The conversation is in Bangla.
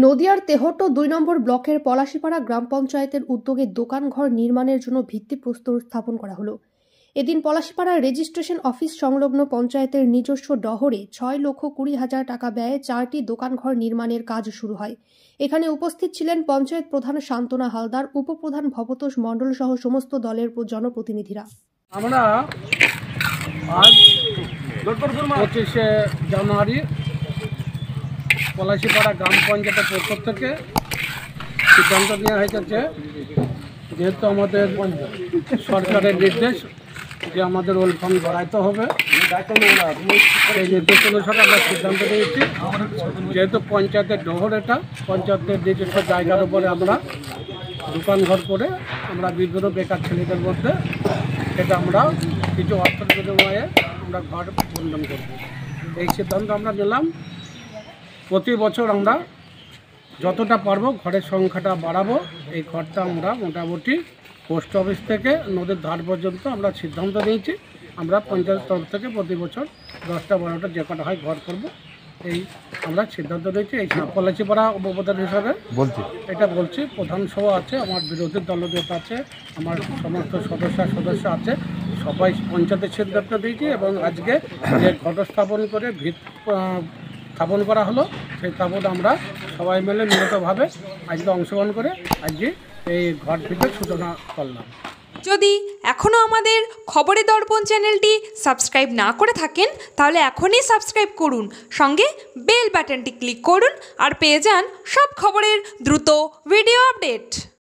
নদিয়ার তেহট্ট ২ নম্বর ব্লকের পলাশীপাড়া গ্রাম পঞ্চায়েতের উদ্যোগে দোকানঘর নির্মাণের জন্য ভিত্তিপ্রস্তর স্থাপন করা হলো। এদিন পলাশীপাড়ার রেজিস্ট্রেশন অফিস সংলগ্ন পঞ্চায়েতের নিজস্ব ডহরে ৬,২০,০০০ টাকা ব্যয়ে ৪টি দোকানঘর নির্মাণের কাজ শুরু হয়। এখানে উপস্থিত ছিলেন পঞ্চায়েত প্রধান শান্তনা হালদার, উপপ্রধান ভবতোষ মণ্ডল সহ সমস্ত দলের জনপ্রতিনিধিরা। আমরা আজ ২৫শে জানুয়ারি পলাশীপাড়া গ্রাম পঞ্চায়েতের পক্ষ থেকে সিদ্ধান্ত নেওয়া হয়েছে, যেহেতু আমাদের সরকারের নির্দেশ যে আমাদের ওল্ড ফার্ম বাড়াইতে হবে, সেই নির্দেশ অনুসারে আমরা সিদ্ধান্ত নিয়েছি। যেহেতু পঞ্চায়েতের ডহর, এটা পঞ্চায়েতের নিজস্ব জায়গার উপরে আমরা দোকানঘর করে আমরা বিভিন্ন বেকার ছেলেদের মধ্যে এটা আমরা কিছু অর্থের বিনিময়ে আমরা ঘর বন্ধন করব। এই সিদ্ধান্ত আমরা নিলাম। প্রতি বছর আমরা যতটা পারবো ঘরের সংখ্যাটা বাড়াবো। এই ঘরটা আমরা মোটামুটি পোস্ট অফিস থেকে নদীর ধার পর্যন্ত আমরা সিদ্ধান্ত নিয়েছি। আমরা পঞ্চায়েত তরফ থেকে প্রতি বছর 10টা 12টা যে কটা হয় ঘর করব, এই আমরা সিদ্ধান্ত নিয়েছি। এই পলাশীপাড়া উপপ্রধান হিসাবে বলছি, প্রধান সভা আছে, আমার বিরোধী দলনেতা আছে, আমার সমস্ত সদস্য আছে, সবাই পঞ্চায়েতের সিদ্ধান্ত দিয়েছি। এবং আজকে যে ঘট স্থাপন করে ভিত স্থাপন করা হলো, সেই স্থাপন আমরা সবাই মিলে মিলিতভাবে আজকে অংশগ্রহণ করে আজকে এই ঘর ভিতরে সূচনা করলাম। যদি এখনও আমাদের খবরের দর্পণ চ্যানেলটি সাবস্ক্রাইব না করে থাকেন, তাহলে এখনই সাবস্ক্রাইব করুন, সঙ্গে বেল বাটনটি ক্লিক করুন আর পেয়ে যান সব খবরের দ্রুত ভিডিও আপডেট।